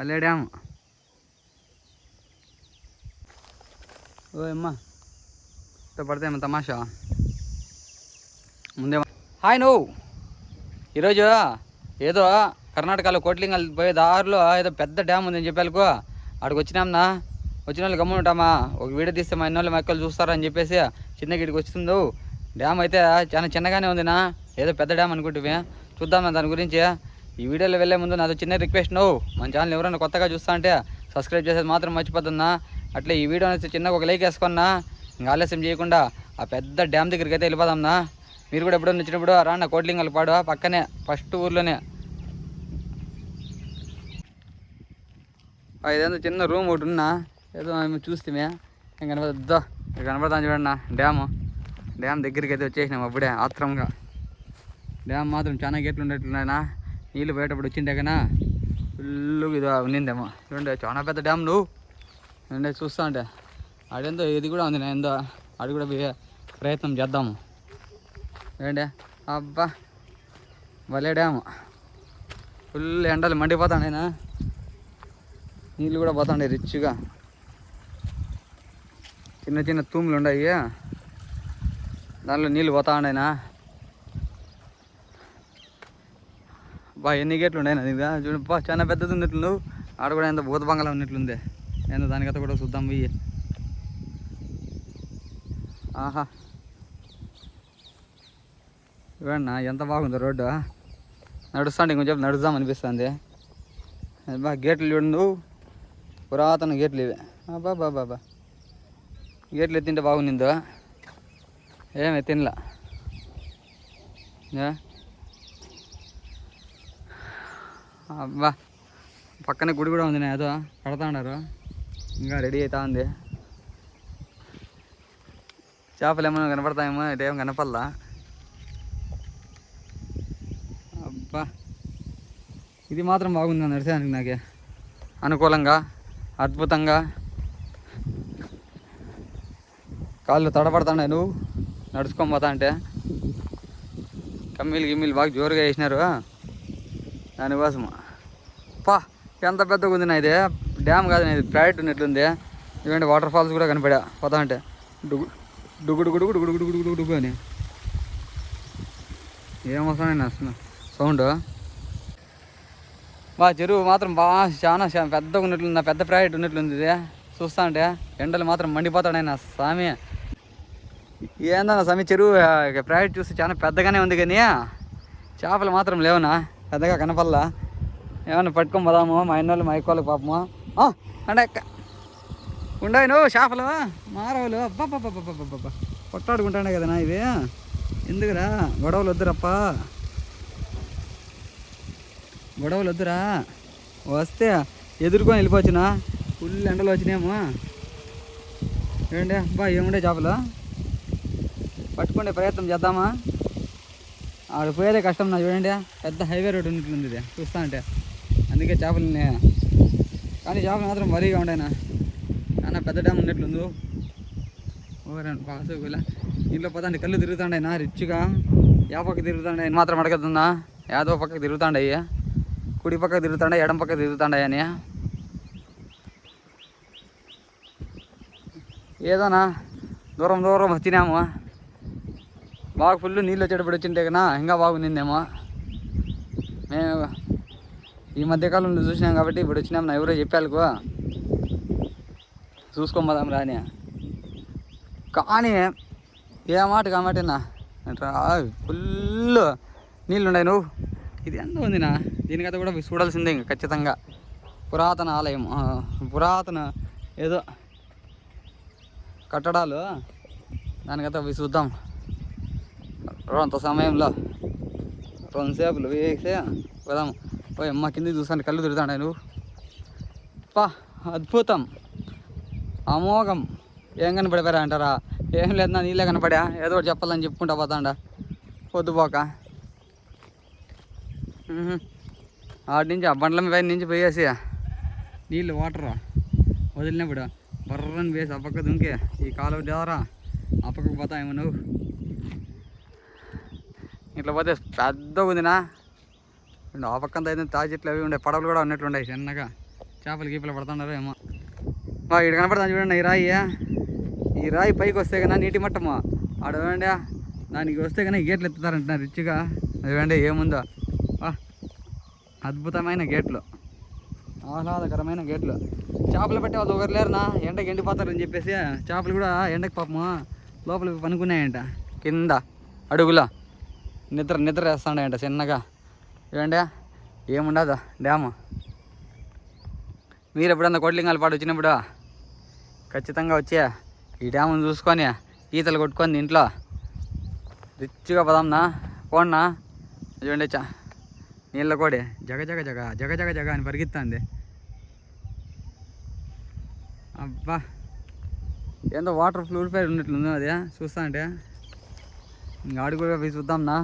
వల్లే డ్యామ్. ఓ అమ్మా పడితే ఏమో తమాషా ముందే. హాయ్ నువ్వు ఈరోజు ఏదో కర్ణాటకలో కోట్లింగాలు పోయే దారిలో ఏదో పెద్ద డ్యామ్ ఉందని చెప్పాలకు అక్కడికి వచ్చినాంనా. వచ్చిన వాళ్ళు గమ్మున ఉంటామా, ఒక వీడియో తీస్తే మా ఇన్నోళ్ళు మా అక్కలు చూస్తారని చెప్పేసి చిన్న గిడికి వస్తుందో. డ్యామ్ అయితే చాలా చిన్నగానే ఉందినా, ఏదో పెద్ద డ్యామ్ అనుకుంటువి. చూద్దామా దాని గురించి. ఈ వీడియోలో వెళ్ళే ముందు నాది చిన్న రిక్వెస్ట్, నువ్వు మన ఛానల్ ఎవరైనా కొత్తగా చూస్తా అంటే సబ్స్క్రైబ్ చేసేది మాత్రం మర్చిపోతున్నా. అట్లే ఈ వీడియో అనేది చిన్నగా ఒక లైక్ వేసుకున్నా. ఇంకా ఆలస్యం చేయకుండా ఆ పెద్ద డ్యామ్ దగ్గరికి అయితే వెళ్ళిపోదాంనా. మీరు కూడా ఎప్పుడైనా వచ్చినప్పుడు రాన్న కోట్లింగాల పాడు పక్కనే ఫస్ట్ ఊర్లోనే. ఇదేందో చిన్న రూమ్ ఒకటి ఉన్నా, ఏదో చూస్తే కనపడద్దా కనపడతాను చూడన్నా. డ్యామ్ దగ్గరికి అయితే వచ్చేసినాం అప్పుడే ఆత్రంగా. డ్యామ్ మాత్రం చాలా గేట్లు ఉండేట్లున్నాయినా. నీళ్ళు పోయేటప్పుడు వచ్చిండే కన్నా ఫుల్గా ఇది ఉన్నిందేమో. చూడండి చాలా పెద్ద డ్యామ్. నువ్వు చూడండి చూస్తా అంటే అదేందో ఇది కూడా ఉంది. ఏందో అది కూడా ప్రయత్నం చేద్దాము. ఏంటి అబ్బా భలే డ్యాము. ఫుల్ ఎండలు మండిపోతాడైనా, నీళ్ళు కూడా పోతాండే రిచ్గా. చిన్న చిన్న తూములు ఉన్నాయి, దాంట్లో నీళ్ళు పోతా ఉండేనా. ఎన్ని గేట్లు ఉండేనా ఇంకా చూడబ్బా, చాలా పెద్దది ఉన్నట్లు. నువ్వు ఆడ కూడా ఎంత భూత బంగాళా ఉన్నట్లుంది. ఏందో దానికైతే కూడా చూద్దాం పోయి. ఆహా ఇవన్నా ఎంత బాగుందో రోడ్డు. నడుస్తాండి కొంచెం నడుద్దాం అనిపిస్తుంది. బా గేట్లు చూడు, పురాతన గేట్లు ఇవి. బాబా గేట్లు ఎత్తింటే బాగుండిందో, ఏమి ఎత్తినలా. అబ్బా పక్కనే గుడి కూడా ఉంది, ఏదో కడతా ఉన్నారు, ఇంకా రెడీ అవుతా ఉంది. చేపలు ఏమైనా కనపడతాయేమో, ఇటేం కనపడలా. అబ్బా ఇది మాత్రం బాగుంది నడిచేదానికి, నాకే అనుకూలంగా అద్భుతంగా. కాళ్ళు తడబడతాండే నువ్వు నడుచుకొని పోతా అంటే. గిమ్మీలు బాగా జోరుగా వేసినారు దానికోసం. పా ఎంత పెద్దగా ఉంది నా. ఇది డ్యామ్ కాదు, ఇది ప్రైవేట్ ఉన్నట్లుంది. ఇవేంటి వాటర్ ఫాల్స్ కూడా కనిపడా పోతా అంటే. డుగు డుగు డుగు డుగు డుగు డుగు డుగు డుగు డుగు అని ఏమొస్తానే సౌండ్. బా చెరువు మాత్రం బాగా చాలా పెద్దగా ఉన్నట్లుంది, పెద్ద ప్రైవేట్ ఉన్నట్లుంది. ఇది చూస్తా అంటే ఎండలు మాత్రం మండిపోతాడైనా స్వామి. ఏందన్నా స్వామి, చెరువు ప్రైవేట్ చూస్తే చాలా పెద్దగానే ఉంది, కానీ చేపలు మాత్రం లేవునా, పెద్దగా కనపల్లా. ఏమన్నా పట్టుకొని పోదాము మా ఇన్నోళ్ళు మా ఎక్కువలకు పాపము. అంటే ఉండాయి నువ్వు చేపలు మారవులు. అబ్బాబ్బాబ్బాబ్బా కొట్టాడుకుంటానే కదనా ఇవి. ఎందుకురా గొడవలు వద్దురప్ప, గొడవలు వద్దురా. వస్తే ఎదుర్కొని వెళ్ళిపోవచ్చునా. ఫుల్ ఎండలు వచ్చినాయేమో. ఏంటి అబ్బా ఏముండే చేపలు పట్టుకునే ప్రయత్నం చేద్దామా. ఆడ పోయేదే కష్టం నా. చూడండి పెద్ద హైవే రోడ్ ఉన్నట్లుంది ఇది చూస్తా అంటే. అందుకే చేపలని, కానీ చేపలు మాత్రం మరీగా ఉండేనా. చాలా పెద్ద డ్యామ్ ఉన్నట్లుంది. ఓరండి పాసులా ఇంట్లో పోతాండి, కళ్ళు తిరుగుతాండయినా రిచ్గా. యా పక్క తిరుగుతాండే మాత్రం అడగతుందా. యాదో పక్కకు తిరుగుతాండయ్యా, కుడి పక్కకు తిరుగుతాండే, ఎడం పక్కకు తిరుగుతాండయ్యా అని. ఏదోనా దూరం దూరం వచ్చినాము. బాగా ఫుల్ నీళ్ళు వచ్చేటప్పుడు వచ్చింటే కన్నా ఇంకా బాగుండిందేమో. మేము ఈ మధ్యకాలంలో చూసినాం కాబట్టి ఇప్పుడు వచ్చినాం. నా ఎవరో చెప్పాలకు చూసుకోమదాం రాని. కానీ ఏ మాట కామాటేనా ఫుల్ నీళ్ళు ఉన్నాయి. నువ్వు ఇది ఎంత ఉందినా, దీనికైతే కూడా చూడాల్సిందే ఇంకా ఖచ్చితంగా. పురాతన ఆలయం, పురాతన ఏదో కట్టడాలు, దానికైతే అవి చూద్దాం. అంత సమయంలో 2 సేపులు వేసే పోదాం. పోయి అమ్మ కింద చూస్తాను, కళ్ళు తిరుగుతాండే నువ్వు. పా అద్భుతం అమోఘం. ఏం కనపడిపోయా అంటారా? ఏం లేదు నా, నీళ్ళే కనపడా. ఏదో ఒకటి చెప్పాలని చెప్పుకుంటా పోతాండా పొద్దుపోక. ఆడి నుంచి ఆ బండ్ల పైన నుంచి పోయేసి నీళ్ళు వాటర్ వదిలినప్పుడు బర్రని వేసి ఆ పక్క దుంకి ఈ కాలువ ద్వారా ఆ పక్కకు పోతాయేమో నువ్వు. ఇట్లా పోతే పెద్దగా ఉందినా. ఆ పక్కంతా అయితే తాగి చెట్లు అవి ఉండే, పడవలు కూడా ఉన్నట్లుండే చిన్నగా. చేపలు గీపలు పడుతున్నారు ఏమో. ఇక్కడ కనపడతాను చూడండి ఈ రాయి పైకి వస్తే కన్నా నీటి మట్టము ఆడ చూడండి. దానికి వస్తే కానీ గేట్లు ఎత్తుతారంటున్నారు రిచ్గా. అదివండి ఏముందో అద్భుతమైన గేట్లు, ఆహ్లాదకరమైన గేట్లు. చేపలు పెట్టే వాళ్ళు ఒకరు లేరునా, ఎండకి ఎండిపోతారని చెప్పేసి చేపలు కూడా ఎండకి పాపము లోపలికి పనుకున్నాయంట. కింద అడుగులో నిద్ర వేస్తాయంట చిన్నగా. ఏమండి ఏముండదు డ్యాము. మీరు ఎప్పుడన్నా కోట్లింగాల పాటు వచ్చినప్పుడు ఖచ్చితంగా వచ్చి ఈ డ్యామును చూసుకొని ఈతలు కొట్టుకొని ఇంట్లో రిచ్గా పదాంనా పోన్నా. చూడండి నీళ్ళ కోడి జగ జగ జగ జగ జగ జగ అని పరిగెత్తుంది. అబ్బా ఏందో వాటర్ ప్యూరిఫైర్ ఉన్నట్లుంది అది చూస్తా అంటే. ఇంకా ఆడు కూడా పోయి చూద్దాంనా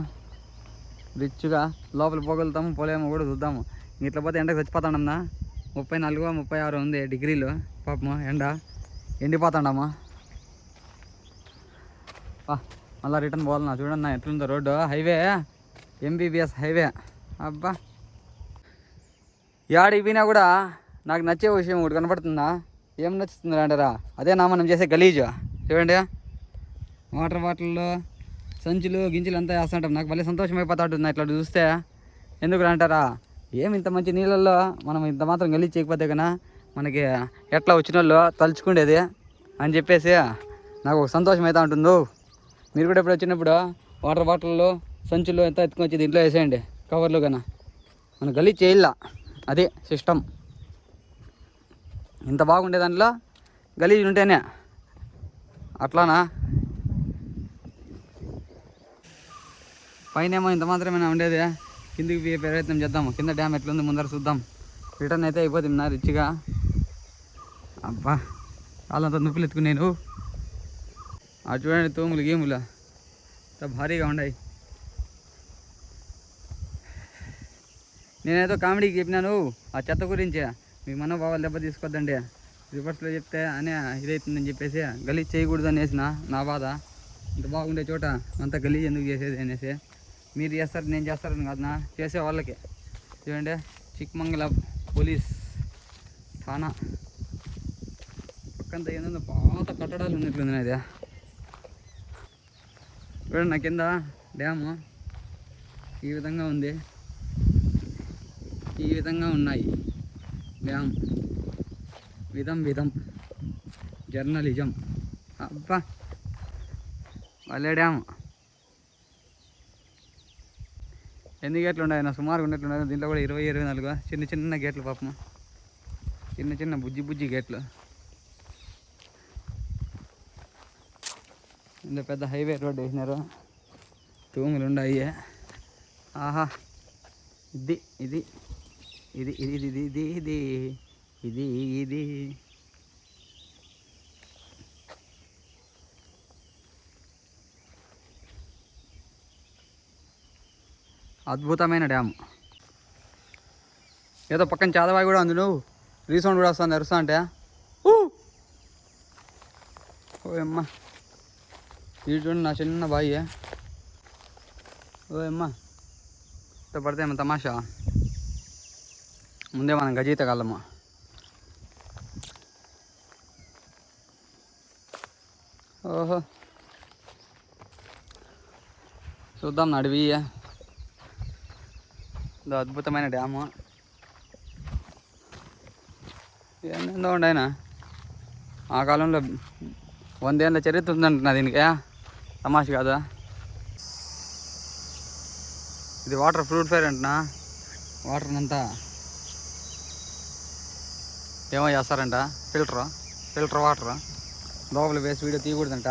రిచ్గా. లోపల పోగలుగుతాము పోలేమో కూడా చూద్దాము. ఇట్లా పోతే ఎండకు చచ్చిపోతాడమ్మా. 34 36 ఉంది డిగ్రీలు పాపము. ఎండిపోతాడమ్మా. మళ్ళీ రిటర్న్ పోవాలన్నా. చూడన్నా ఎట్లుందో రోడ్డు. Highway MBBS highway. అబ్బా యాడికి పోయినా కూడా నాకు నచ్చే విషయం ఒకటి కనపడుతుందా. ఏం నచ్చుతుంది అంటారా, అదే నా మనం చేసే గలీజు. చూడండి వాటర్ బాటిల్లో సంచులు గింజలు అంతా వేస్తుంటాం. నాకు భలే సంతోషం అయిపోతా ఉంటుంది ఇట్లా చూస్తే. ఎందుకు అంటారా, ఏమి ఇంత మంచి నీళ్ళల్లో మనం ఇంత మాత్రం గలీజ్ చేయకపోతే కన్నా మనకి ఎట్లా వచ్చిన వాళ్ళు తలుచుకుండేది అని చెప్పేసి నాకు ఒక సంతోషం అవుతూ ఉంటుందో. మీరు కూడా ఎప్పుడు వచ్చినప్పుడు వాటర్ బాటిల్లో సంచులు ఎంత ఎత్తుకొచ్చి దీంట్లో వేసేయండి కవర్లు కన్నా. మనం గలీజ్ చేయాల, అదే సిస్టమ్. ఇంత బాగుండే దాంట్లో గలీజ్ ఉంటేనే అట్లానా. పైన ఏమో ఇంత మాత్రమే ఉండేది, కిందికి పోయే ప్రయత్నం చేద్దాము. కింద డ్యామ్ ఎట్లుంది ముందర చూద్దాం. రిటర్న్ అయితే అయిపోతుంది నా రిచ్గా. అబ్బా వాళ్ళంతా నొప్పులు ఎత్తుకున్నాను. అది చూడండి తోములు గేములు అంత భారీగా ఉన్నాయి. నేనేదో కామెడీకి చెప్పినాను ఆ చెత్త గురించి. మీ మనోభావాలు దెబ్బ తీసుకోవద్దండి, రివర్స్లో చెప్తే అనే ఇదవుతుందని చెప్పేసి గలీజ్ చేయకూడదు అనేసిన నా బాధ. ఇంత బాగుండే చోట అంత గలీజ్ ఎందుకు చేసేది అనేసి. మీరు చేస్తారు నేను చేస్తారని కాదునా, చేసే వాళ్ళకి. చూడండి చిక్మంగళ పోలీస్ థానా పక్కంతా ఏందో పాత కట్టడాలు ఉన్నట్లుంది అది. చూడండి నా కింద డ్యాము ఈ విధంగా ఉంది, ఈ విధంగా ఉన్నాయి డ్యామ్. విధం జర్నలిజం. అబ్బా వాళ్ళే డ్యామ్. ఎన్ని గేట్లు ఉన్నాయి నా సుమారుగా ఉన్నట్లున్నాయి. దీంట్లో కూడా 20-24 చిన్న గేట్లు పాపము. చిన్న బుజ్జి గేట్లు. ఇంత పెద్ద హైవే రోడ్డు వేసినారు, తూములు ఉన్నాయి. ఆహా ఇది ఇది ఇది ఇది ఇది ఇది ఇది ఇది ఇది అద్భుతమైన డ్యాము. ఏదో పక్కన చాదబాయి కూడా ఉంది. నువ్వు రీసౌండ్ కూడా వస్తుంది అరుస్తా అంటే. ఓ అమ్మ ఇటు చూడండి నా చిన్న బాయి. ఓ అమ్మ ఇట్లా పడితే ఏమో తమాషా. ముందే మనం గజీత కాలము. ఓహో చూద్దాం అడవి. ఇది అద్భుతమైన డ్యాము. ఏందో ఉండి ఆయన ఆ కాలంలో 100 ఏళ్ళ చరిత్ర ఉందంటున్నా దీనికి, తమాష కాదు. ఇది వాటర్ ప్యూరిఫైర్ అంటున్నా. వాటర్నంతా ఏమో చేస్తారంట, ఫిల్టర్ వాటర్ లోపల వేసి వీడియో తీయకూడదంట.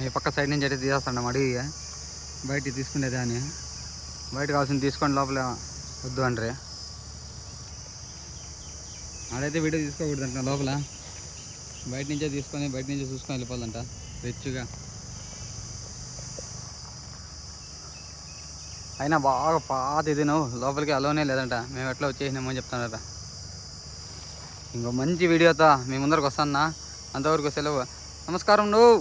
ఈ పక్క సైడ్ నుంచి అయితే తీసేస్తాండ అడిగి బయటికి తీసుకునేది అని. బయట కావాల్సింది తీసుకోండి, లోపల వద్దు అంటారు. ఆడైతే వీడియో తీసుకోకూడదంట, లోపల బయట నుంచే తీసుకొని బయట నుంచే చూసుకొని వెళ్ళిపోవాలంట రిచ్గా. అయినా బాగా పాత ఇది నువ్వు లోపలికి అలోనే లేదంట. మేము ఎట్లా వచ్చేసినామో చెప్తానట. ఇంకో మంచి వీడియోతో మీ ముందరకు వస్తానా. అంతవరకు సెలవు. నమస్కారం నువ్వు.